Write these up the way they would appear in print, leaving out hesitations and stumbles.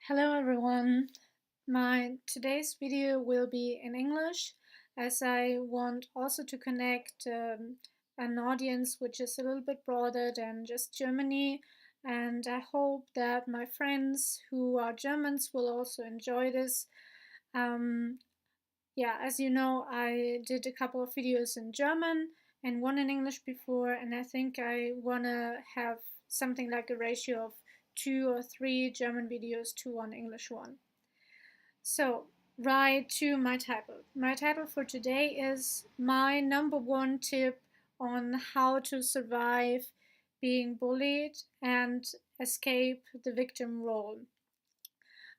Hello everyone. My today's video will be in English as I want also to connect an audience which is a little bit broader than just Germany, and I hope that my friends who are Germans will also enjoy this. Um, yeah, as you know, I did a couple of videos in German and one in English before, and I think I want to have something like a ratio of 2 or 3 German videos to one English one. So, right to my title. My title for today is my number one tip on how to survive being bullied and escape the victim role.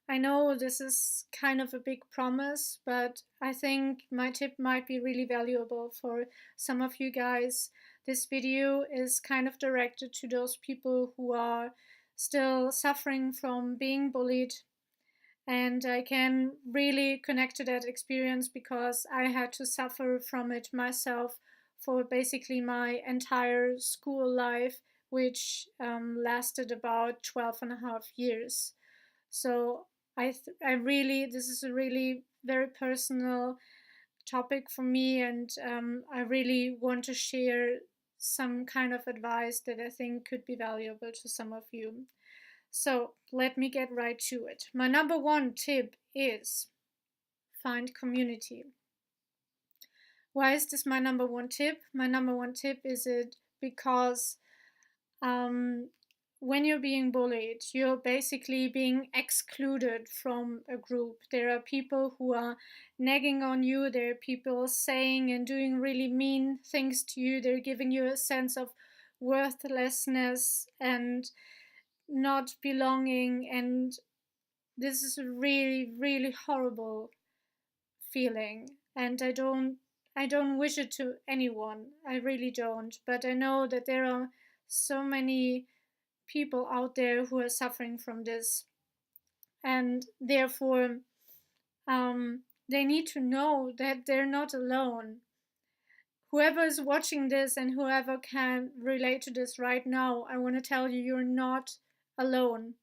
I know this is kind of a big promise, but I think my tip might be really valuable for some of you guys. This video is kind of directed to those people who are still suffering from being bullied, and I can really connect to that experience because I had to suffer from it myself for basically my entire school life, which lasted about 12 and a half years. So I really, this is a really very personal topic for me, and I really want to share some kind of advice that I think could be valuable to some of you. So let me get right to it. My number one tip is find community. Why is this my number one tip? My number one tip is it because um, when you're being bullied, you're basically being excluded from a group. There are people who are nagging on you, there are people saying and doing really mean things to you, they're giving you a sense of worthlessness and not belonging, and this is a really really horrible feeling, and I don't wish it to anyone. I really don't, but I know that there are so many people out there who are suffering from this, and therefore they need to know that they're not alone. Whoever is watching this and whoever can relate to this right now, I want to tell you, you're not alone.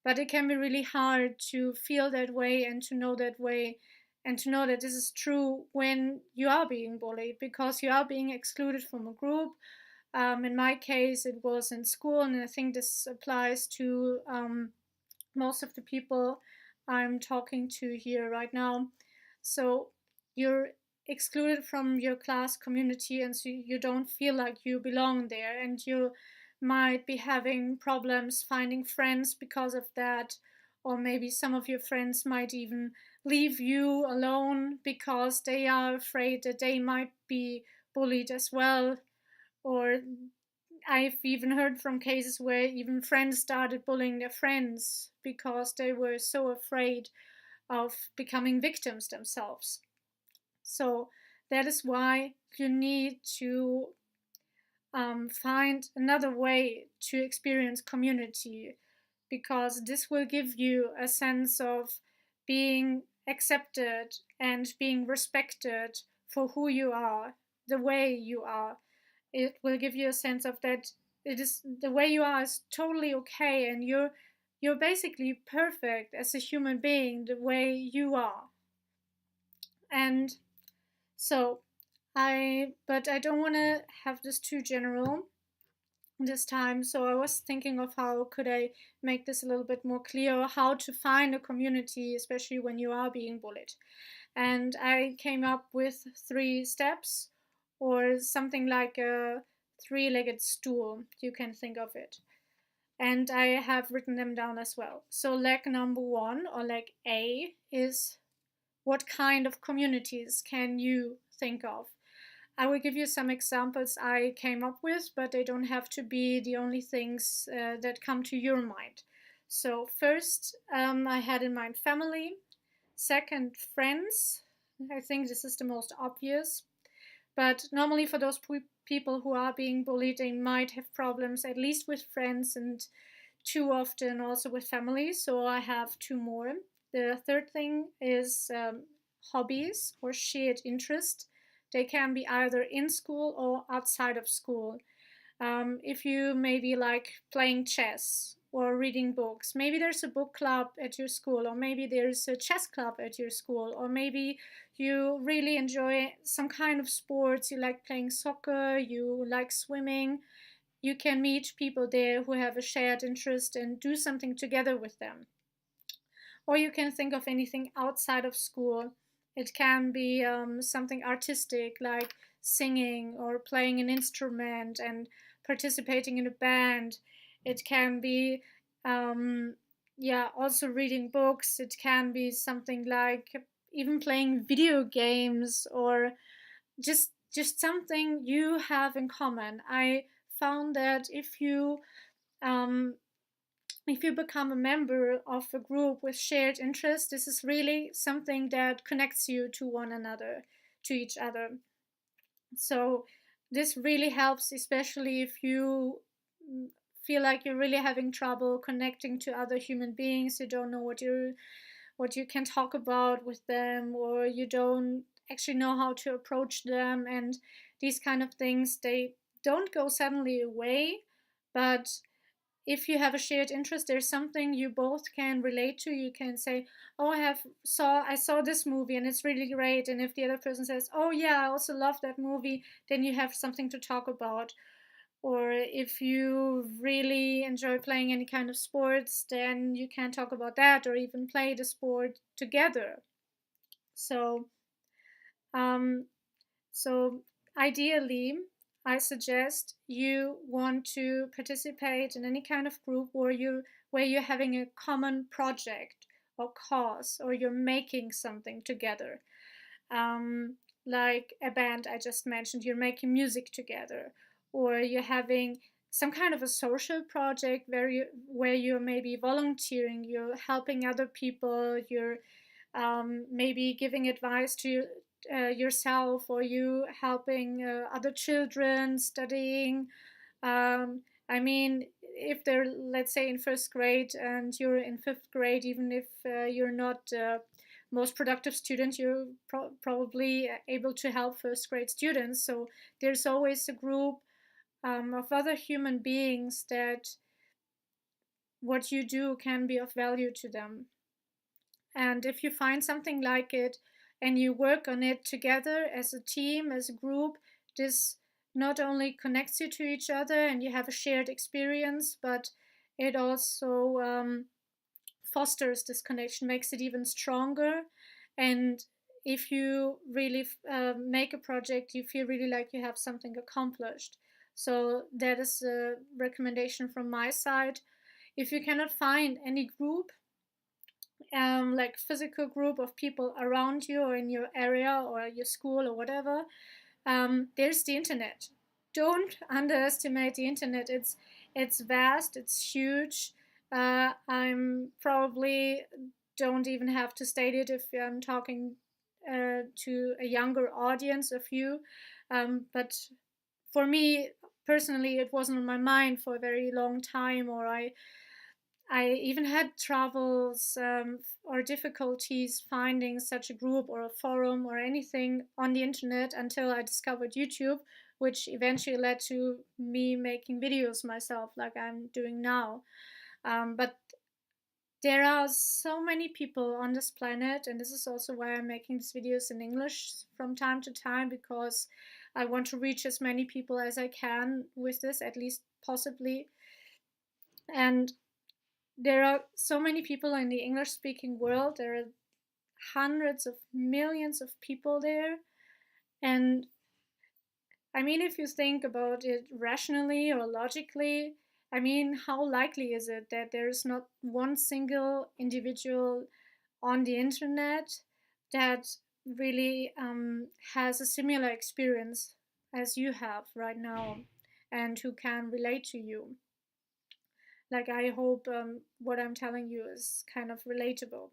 But it can be really hard to feel that way and to know that way and to know that this is true when you are being bullied because you are being excluded from a group. In my case, it was in school, and I think this applies to most of the people I'm talking to here right now. So you're excluded from your class community, and so you don't feel like you belong there, and you might be having problems finding friends because of that, or maybe some of your friends might even leave you alone because they are afraid that they might be bullied as well. Or I've even heard from cases where even friends started bullying their friends because they were so afraid of becoming victims themselves. So that is why you need to find another way to experience community, because this will give you a sense of being accepted and being respected for who you are, the way you are. It will give you a sense of that it is the way you are is totally okay, and you're basically perfect as a human being the way you are. And so but I don't want to have this too general this time, so I was thinking of how could I make this a little bit more clear, how to find a community, especially when you are being bullied. And I came up with 3 steps, or something like a three-legged stool, you can think of it. And I have written them down as well. So leg number 1, or leg A, is what kind of communities can you think of? I will give you some examples I came up with, but they don't have to be the only things that come to your mind. So first, I had in mind family. Second, friends. I think this is the most obvious. But normally for those people who are being bullied, they might have problems at least with friends, and too often also with family. So I have 2 more. The third thing is hobbies or shared interest. They can be either in school or outside of school. If you maybe like playing chess, or reading books. Maybe there's a book club at your school, or maybe there's a chess club at your school, or maybe you really enjoy some kind of sports. You like playing soccer, you like swimming. You can meet people there who have a shared interest and do something together with them. Or you can think of anything outside of school. It can be something artistic like singing or playing an instrument and participating in a band. It can be, um, yeah, also reading books. It can be something like even playing video games, or just something you have in common. I found that um, if you become a member of a group with shared interests, this is really something that connects you to one another, to each other. So this really helps, especially if you feel like you're really having trouble connecting to other human beings. You don't know what you can talk about with them, or you don't actually know how to approach them, and these kind of things, they don't go suddenly away. But if you have a shared interest, there's something you both can relate to. You can say, oh, I saw this movie and it's really great. And if the other person says, oh yeah, I also love that movie, then you have something to talk about. Or if you really enjoy playing any kind of sports, then you can talk about that, or even play the sport together. So um, so ideally, I suggest you want to participate in any kind of group where you're having a common project or cause, or you're making something together. Um, like a band I just mentioned, you're making music together, or you're having some kind of a social project where you're maybe volunteering, you're helping other people, you're maybe giving advice to yourself, or you helping other children studying. I mean, if they're, let's say, in first grade and you're in fifth grade, even if you're not most productive student, you're probably able to help first grade students. So there's always a group of other human beings that what you do can be of value to them. And if you find something like it and you work on it together as a team, as a group, this not only connects you to each other and you have a shared experience, but it also fosters this connection, makes it even stronger. And if you really make a project, you feel really like you have something accomplished. So that is a recommendation from my side. If you cannot find any group, like physical group of people around you or in your area or your school or whatever, there's the internet. Don't underestimate the internet. It's vast. It's huge. I'm probably don't even have to state it if I'm talking to a younger audience of you, but for me personally, it wasn't on my mind for a very long time, or I even had troubles or difficulties finding such a group or a forum or anything on the internet until I discovered YouTube, which eventually led to me making videos myself, like I'm doing now. But there are so many people on this planet, and this is also why I'm making these videos in English from time to time, because I want to reach as many people as I can with this, at least possibly. And there are so many people in the English speaking world. There are hundreds of millions of people there. And I mean, if you think about it rationally or logically, I mean, how likely is it that there is not one single individual on the internet that really has a similar experience as you have right now and who can relate to you? Like, I hope what I'm telling you is kind of relatable.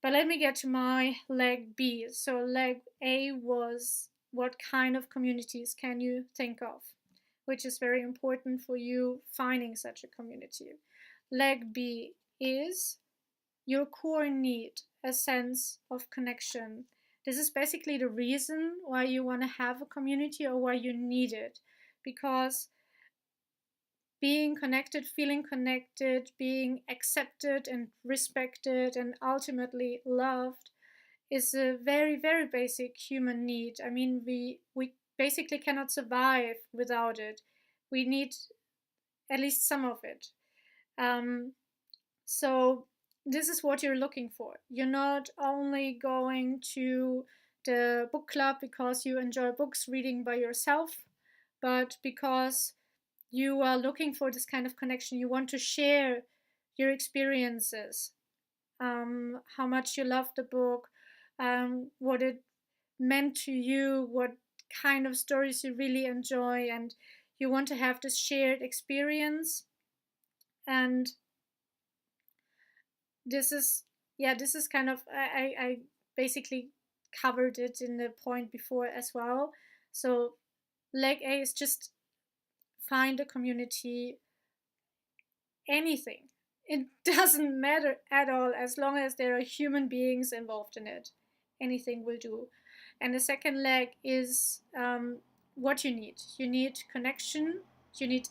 But let me get to my leg B. So, leg A was what kind of communities can you think of, which is very important for you finding such a community. Leg B is your core need, a sense of connection. This is basically the reason why you want to have a community or why you need it. Because being connected, being accepted and respected, and ultimately loved is a very, very basic human need. I mean, we basically cannot survive without it. We need at least some of it. Um, so this is what you're looking for. You're not only going to the book club because you enjoy books reading by yourself, but because you are looking for this kind of connection. You want to share your experiences, how much you love the book, what it meant to you, what kind of stories you really enjoy, and you want to have this shared experience. And this is, yeah, this is kind of, I basically covered it in the point before as well. So leg A is just find a community, anything. It doesn't matter at all as long as there are human beings involved in it. Anything will do. And the second leg is what you need. You need connection. You need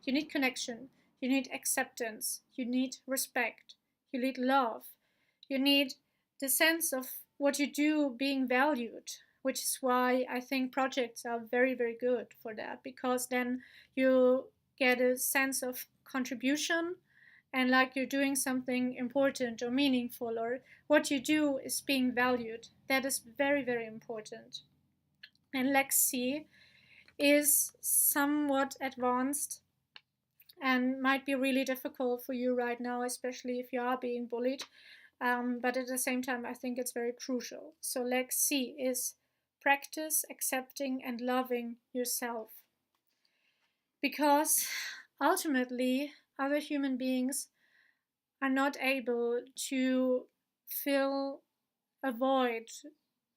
you need connection. You need acceptance. You need respect. You need love. You need the sense of what you do being valued, which is why I think projects are very, very good for that, because then you get a sense of contribution and like you're doing something important or meaningful, or what you do is being valued. That is very, very important. And Lexi is somewhat advanced and might be really difficult for you right now, especially if you are being bullied. But at the same time, I think it's very crucial. So Lexi is practice accepting and loving yourself. Because ultimately, other human beings are not able to fill a void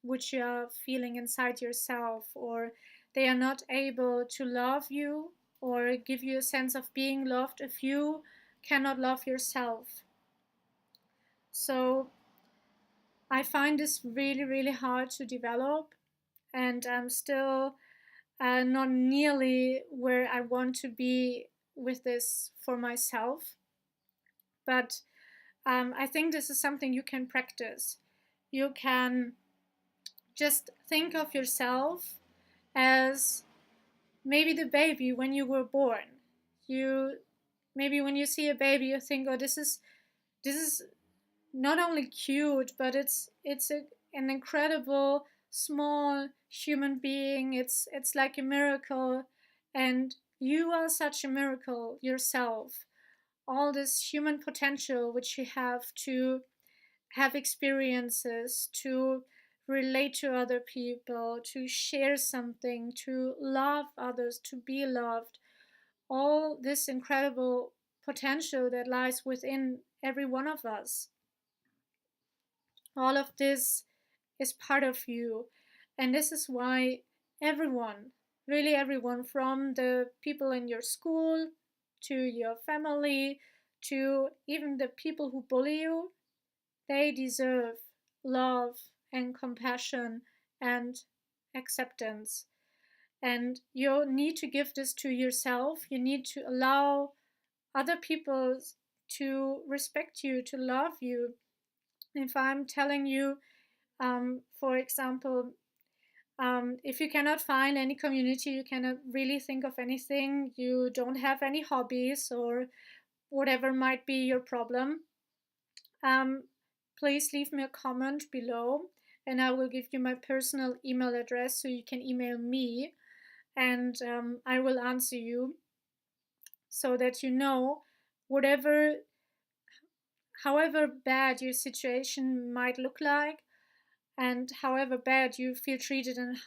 which you are feeling inside yourself, or they are not able to love you or give you a sense of being loved if you cannot love yourself. So I find this really, really hard to develop, and I'm still not nearly where I want to be with this for myself. But I think this is something you can practice. You can just think of yourself as maybe the baby when you were born. You maybe when you see a baby, you think, "Oh, this is not only cute, but an incredible small human being. It's like a miracle, and you are such a miracle yourself. All this human potential which you have to have experiences, to relate to other people, to share something, to love others, to be loved. All this incredible potential that lies within every one of us. All of this is part of you. And this is why everyone, really everyone, from the people in your school to your family to even the people who bully you, they deserve love and compassion and acceptance. And you need to give this to yourself. You need to allow other people to respect you, to love you. If I'm telling you, for example, if you cannot find any community, you cannot really think of anything, you don't have any hobbies or whatever might be your problem, um, please leave me a comment below and I will give you my personal email address so you can email me, and I will answer you so that you know whatever, however bad your situation might look like, and however bad you feel treated, and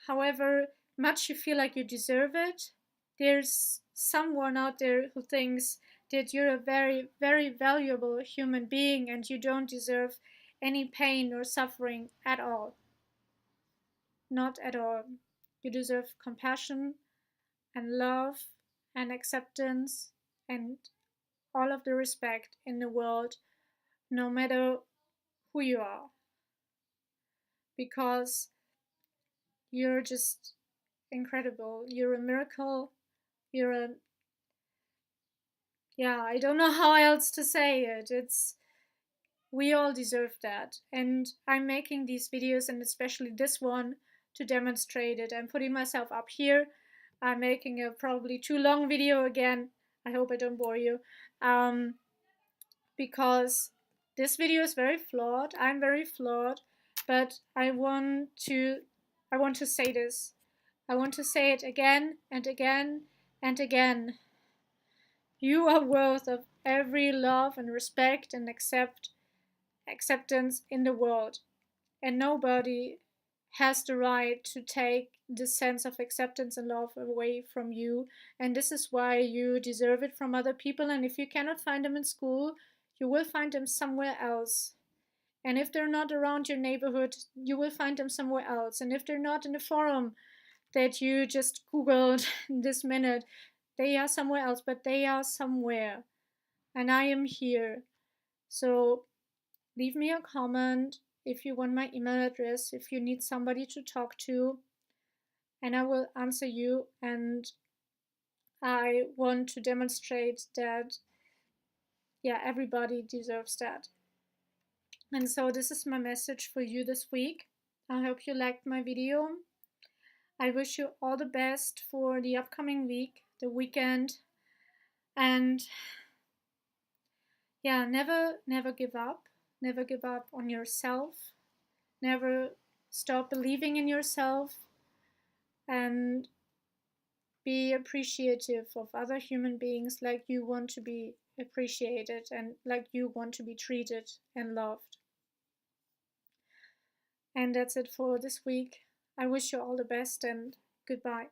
however much you feel like you deserve it, there's someone out there who thinks that you're a very, very valuable human being and you don't deserve any pain or suffering at all. Not at all. You deserve compassion and love and acceptance and all of the respect in the world, no matter who you are, because you're just incredible. You're a miracle. You're a yeah, I don't know how else to say it. We all deserve that. And I'm making these videos, and especially this one, to demonstrate it. I'm putting myself up here. I'm making a probably too long video again. I hope I don't bore you. Um, because this video is very flawed. I'm very flawed, but I want to say this. I want to say it again and again and again. You are worth of every love and respect and acceptance in the world. And nobody has the right to take this sense of acceptance and love away from you. And this is why you deserve it from other people. And if you cannot find them in school, you will find them somewhere else. And if they're not around your neighborhood, you will find them somewhere else. And if they're not in the forum that you just Googled this minute, they are somewhere else, but they are somewhere. And I am here. So leave me a comment if you want my email address, if you need somebody to talk to, and I will answer you. And I want to demonstrate that, yeah, everybody deserves that. And so this is my message for you this week. I hope you liked my video. I wish you all the best for the upcoming week, the weekend, and yeah, never give up. Never give up on yourself. Never stop believing in yourself, and be appreciative of other human beings like you want to be appreciated and like you want to be treated and loved. And that's it for this week. I wish you all the best and goodbye.